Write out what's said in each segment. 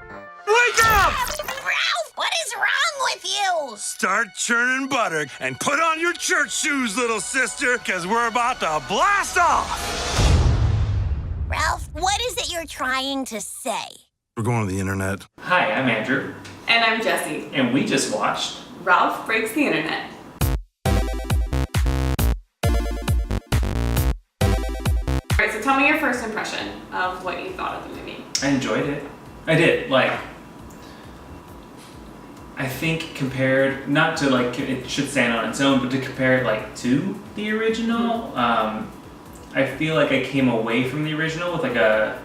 Wake up! Ralph, what is wrong with you? Start churning butter and put on your church shoes, little sister, because we're about to blast off! Ralph, what is it you're trying to say? We're going to the internet. Hi, I'm Andrew. And I'm Jessie. And we just watched Ralph Breaks the Internet. Alright, so tell me your first impression of what you thought of the movie. I enjoyed it. I did. I think compared, not to it should stand on its own, but to compare it to the original, I feel like I came away from the original with a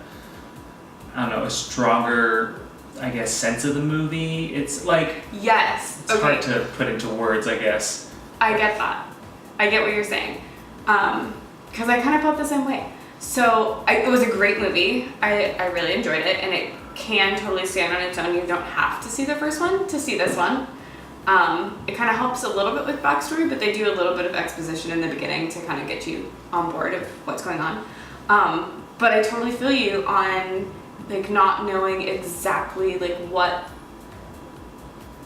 stronger, I guess, sense of the movie. It's yes. It's hard to put into words, I guess. I get that. I get what you're saying. Because I kind of felt the same way. So it was a great movie. I really enjoyed it, and it can totally stand on its own. You don't have to see the first one to see this one. It kind of helps a little bit with backstory, but they do a little bit of exposition in the beginning to kind of get you on board of what's going on. But I totally feel you on not knowing exactly what,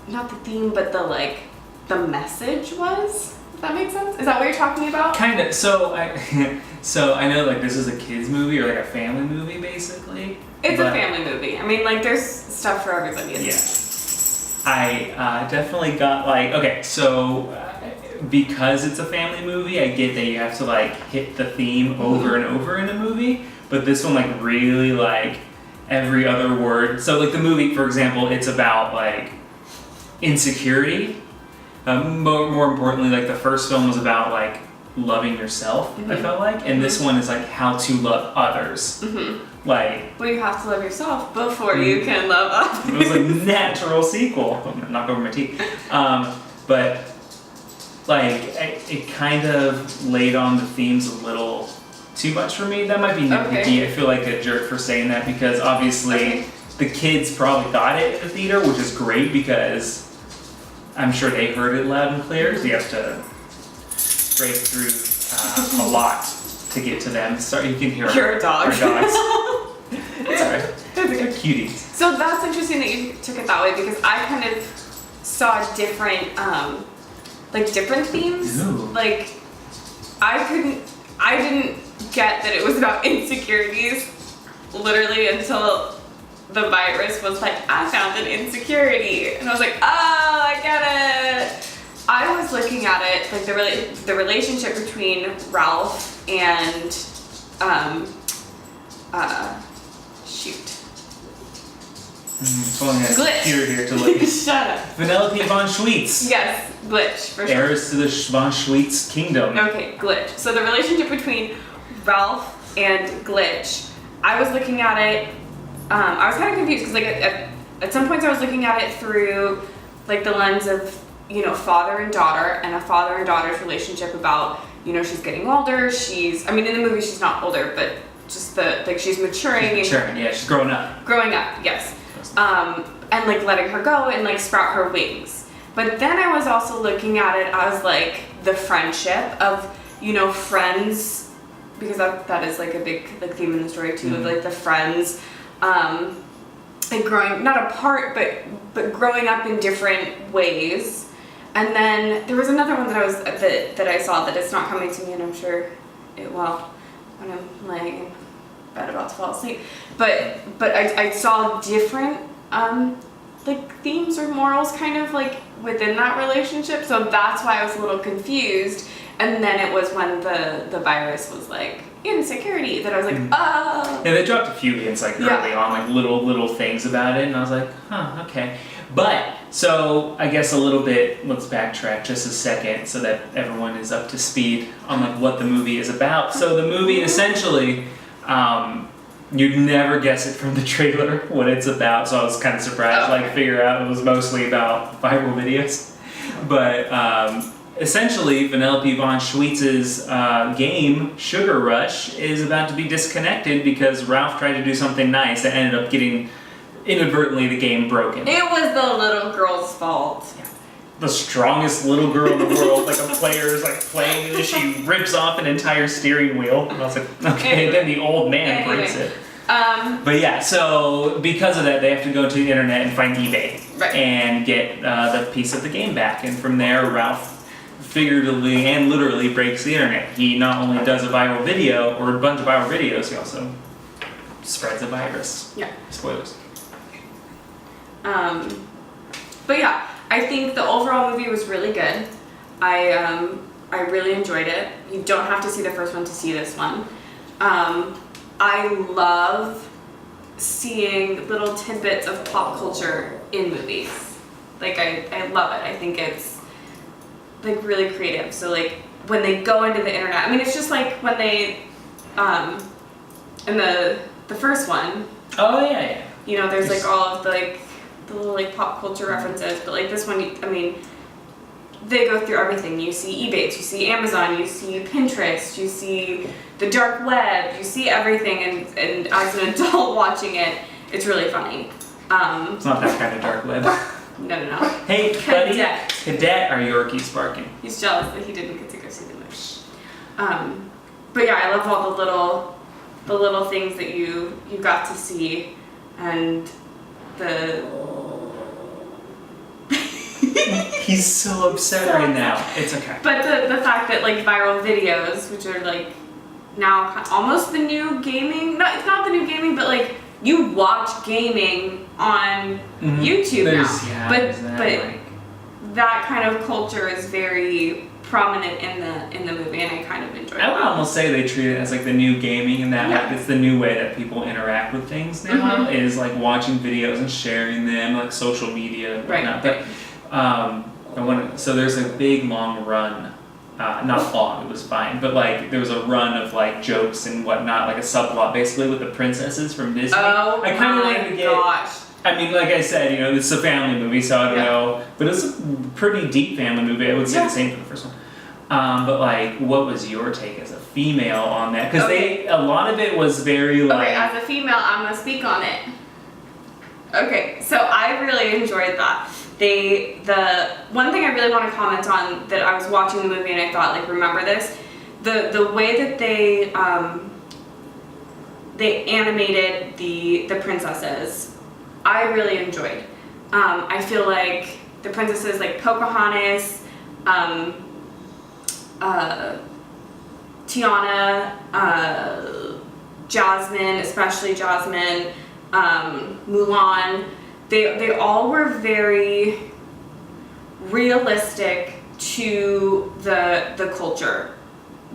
not the theme, but the message was. If that makes sense? Is that what you're talking about? Kind of. So I know this is a kids movie or a family movie basically. It's a family movie. I mean, there's stuff for everybody. Yeah. I definitely got because it's a family movie, I get that you have to hit the theme over and over in a movie, but this one really every other word. So the movie, for example, it's about insecurity. More importantly, the first film was about loving yourself. I felt and this one is how to love others. Well, you have to love yourself before you can love others. It was a natural sequel. Knock over my teeth. But it kind of laid on the themes a little too much for me. That might be nitpicky. Okay. I feel like a jerk for saying that because obviously the kids probably got it in the theater, which is great because I'm sure they heard it loud and clear. So you have to break through a lot to get to them. Sorry, you can hear You're a dog. Our dogs. It's alright. They're cuties. So that's interesting that you took it that way because I kind of saw different, different themes. Ooh. I didn't get that it was about insecurities literally until the virus was I found an insecurity. And I was oh, I get it. I was looking at it, the relationship between Ralph and, Pulling a Glitch. computer here to look. Shut up. Vanellope von Schweetz. Yes, Glitch, for sure. Heiress to the von Schweetz kingdom. Okay, Glitch. So the relationship between Ralph and Glitch, I was looking at it, I was kind of confused because at some points I was looking at it through the lens of, father and daughter and a father and daughter's relationship about, she's getting older, in the movie she's not older, but just she's maturing. She's growing up. Growing up, yes. And letting her go and sprout her wings. But then I was also looking at it as the friendship of, friends, because that is a big theme in the story too, of the friends, growing, not apart, but growing up in different ways. And then there was another one that I saw that it's not coming to me, and I'm sure it will when I'm laying in bed about to fall asleep. But I saw different themes or morals kind of within that relationship. So that's why I was a little confused. And then it was when the virus was insecurity that I was oh. Yeah, they dropped a few hints early on, little things about it, and I was huh, okay. But so I guess a little bit. Let's backtrack just a second so that everyone is up to speed on what the movie is about. So the movie essentially, you'd never guess it from the trailer what it's about. So I was kind of surprised, figure out it was mostly about viral videos. But essentially, Vanellope von Schweetz's game, Sugar Rush, is about to be disconnected because Ralph tried to do something nice that ended up getting inadvertently the game broken. It was the little girl's fault. Yeah. The strongest little girl in the world, a player is playing, she rips off an entire steering wheel. And I was okay, then the old man breaks it. But yeah, so because of that, they have to go to the internet and find eBay Right. and get the piece of the game back. And from there, Ralph figuratively and literally breaks the internet. He not only does a viral video or a bunch of viral videos, he also spreads a virus. Yeah. Spoilers. But yeah, I think the overall movie was really good. I really enjoyed it. You don't have to see the first one to see this one. I love seeing little tidbits of pop culture in movies. Like I love it. I think it's like really creative. So like when they go into the internet, I mean it's just like when they in the first one. Oh yeah. You know, there's like all of the like the little like pop culture references, but like this one, I mean, they go through everything. You see eBay, you see Amazon, you see Pinterest, you see the dark web, you see everything, and as an adult watching it, it's really funny. It's not that kind of dark web. No. Hey, buddy. Cadet are Yorkies barking? He's jealous that he didn't get to go see the movie. But yeah, I love all the little things that you got to see, and He's so upset right now. It's okay. But the fact that like viral videos, which are like now almost the new gaming, no, it's not the new gaming, but like you watch gaming on YouTube now. But that kind of culture is very prominent in the movie, and I kind of enjoy it. I would almost say they treat it as like the new gaming, and that like it's the new way that people interact with things now is like watching videos and sharing them, like social media and whatnot. Right. But so there's a big long run, not long, it was fine, but like there was a run of like jokes and whatnot, like a subplot basically with the princesses from Disney. Oh I kind of my wanted to get. gosh. I mean, like I said, you know, this is a family movie, so I don't know, but it's a pretty deep family movie. I would say the same for the first one. But like, what was your take as a female on that? Because a lot of it was very like. Okay, as a female, I'm gonna speak on it. Okay, so I really enjoyed that. The one thing I really want to comment on that I was watching the movie and I thought like, remember this, the way that they animated the princesses, I really enjoyed. I feel like the princesses like Pocahontas, Tiana, Jasmine, especially Jasmine, Mulan, they all were very realistic to the culture,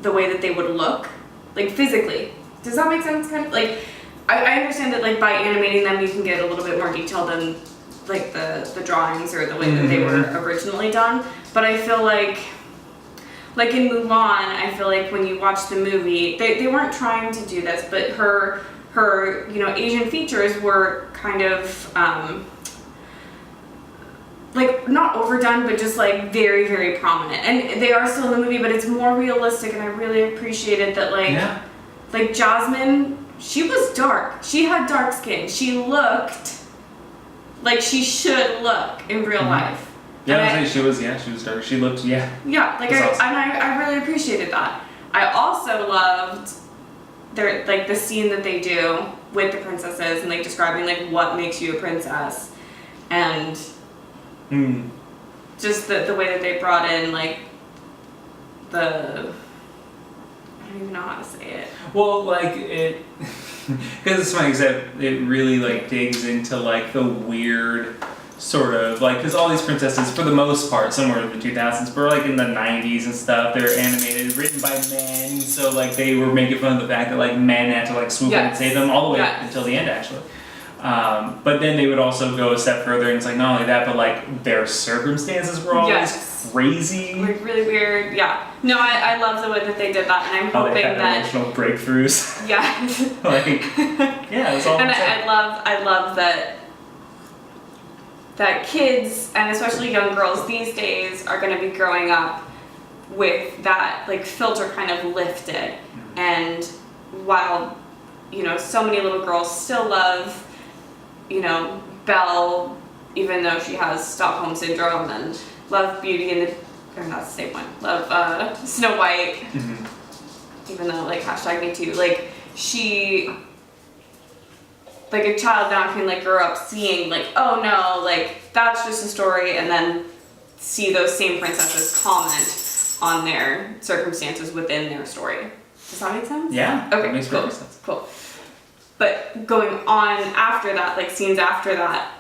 the way that they would look, like physically. Does that make sense? Kind of like, I understand that like by animating them you can get a little bit more detail than like the drawings or the way that they were originally done, but I feel like in Mulan, I feel like when you watch the movie, they weren't trying to do this, but her you know, Asian features were kind of like not overdone, but just like very, very prominent. And they are still in the movie, but it's more realistic, and I really appreciated that like Jasmine, she was dark. She had dark skin. She looked like she should look in real life. Yeah, I would say she was dark. She looked, Yeah, like I really appreciated that. I also loved the scene that they do with the princesses and like describing like what makes you a princess, and just the way that they brought in like I don't even know how to say it. Well, like it, because it's funny because it really like digs into like the weird sort of like, because all these princesses for the most part somewhere in the 2000s, but like in the 90s and stuff, they're animated, written by men, so like they were making fun of the fact that like men had to like swoop in and save them all the way until the end actually. But then they would also go a step further, and it's like not only that, but like their circumstances were always crazy, like really weird. Yeah, no, I love the way that they did that, and I'm how hoping they had that emotional breakthroughs. Yeah, like yeah, it's all. And I love that kids, and especially young girls these days, are going to be growing up with that like filter kind of lifted. And while, you know, so many little girls still love, you know, Belle, even though she has Stockholm syndrome, and love Beauty and or not the same one, love Snow White, even though like #me too, like she like a child now can like grow up seeing like, oh no, like that's just a story, and then see those same princesses comment on their circumstances within their story. Does that make sense? Yeah. Okay, that makes cool. perfect sense. Cool. But going on after that, like scenes after that,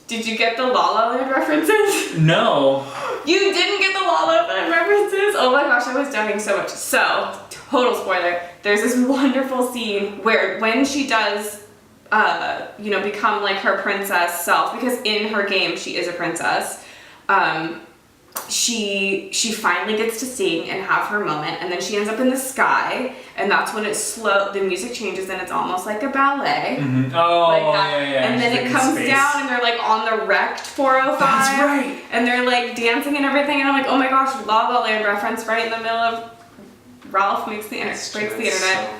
did you get the La La Land references? No. You didn't get the La La Land references? Oh my gosh, I was dying so much. So, total spoiler, there's this wonderful scene where when she does, become like her princess self, because in her game she is a princess, she finally gets to sing and have her moment, and then she ends up in the sky, and that's when the music changes and it's almost like a ballet. Mm-hmm. Oh, Like that. yeah. And then it comes down and they're like on the wrecked 405. That's right. And they're like dancing and everything, and I'm like, oh my gosh, La La Land reference right in the middle of Ralph breaks the internet. So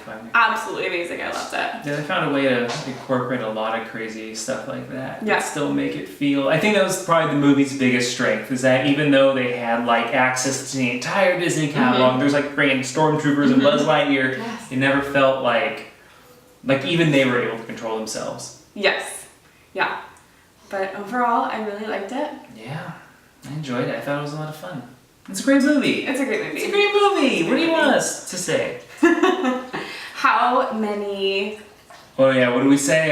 funny. Absolutely amazing. I loved it. Yeah, they found a way to incorporate a lot of crazy stuff like that. Yeah. But still make it feel. I think that was probably the movie's biggest strength, is that even though they had like access to the entire Disney catalog, there's like brand stormtroopers and Buzz Lightyear, Yes. it never felt like even they were able to control themselves. Yes. Yeah. But overall, I really liked it. Yeah, I enjoyed it. I thought it was a lot of fun. It's a great movie. It's a great movie. It's a great movie. What do you want us to say? How many Oh yeah, what do we say?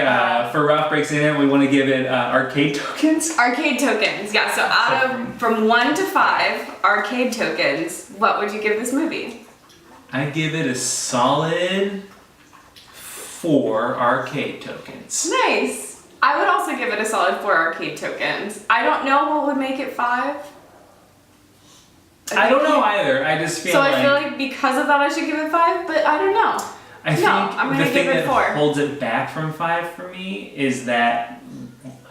For Ralph Breaks the Internet, we want to give it arcade tokens? arcade tokens? Yeah, so from 1 to 5 arcade tokens, what would you give this movie? I give it a solid 4 arcade tokens. Nice. I would also give it a solid 4 arcade tokens. I don't know what would make it 5. I don't know either. I just feel So like... I feel like because of that I should give it 5, but I don't know. I think I'm gonna the thing give it that 4. holds it back from 5 for me is that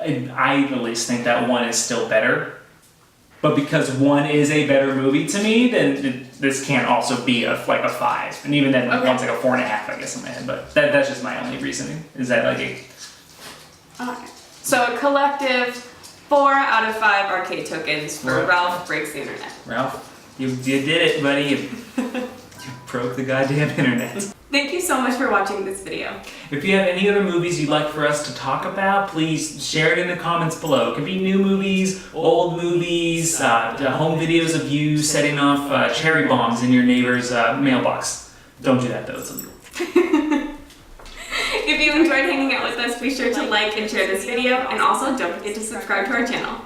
I at least think that 1 is still better. But because 1 is a better movie to me, then this can't also be a 5. And even then, Okay. 1's like a 4.5, I guess, in my head. But that's just my only reasoning. Is that like a... Okay. So a collective 4 out of 5 arcade tokens for Right. Ralph Breaks the Internet. Ralph, you did it, buddy. You broke the goddamn internet. Thank you so much for watching this video. If you have any other movies you'd like for us to talk about, please share it in the comments below. It could be new movies, old movies, home videos of you setting off cherry bombs in your neighbor's mailbox. Don't do that though, it's illegal. If you enjoyed hanging out with us, be sure to like and share this video, and also don't forget to subscribe to our channel.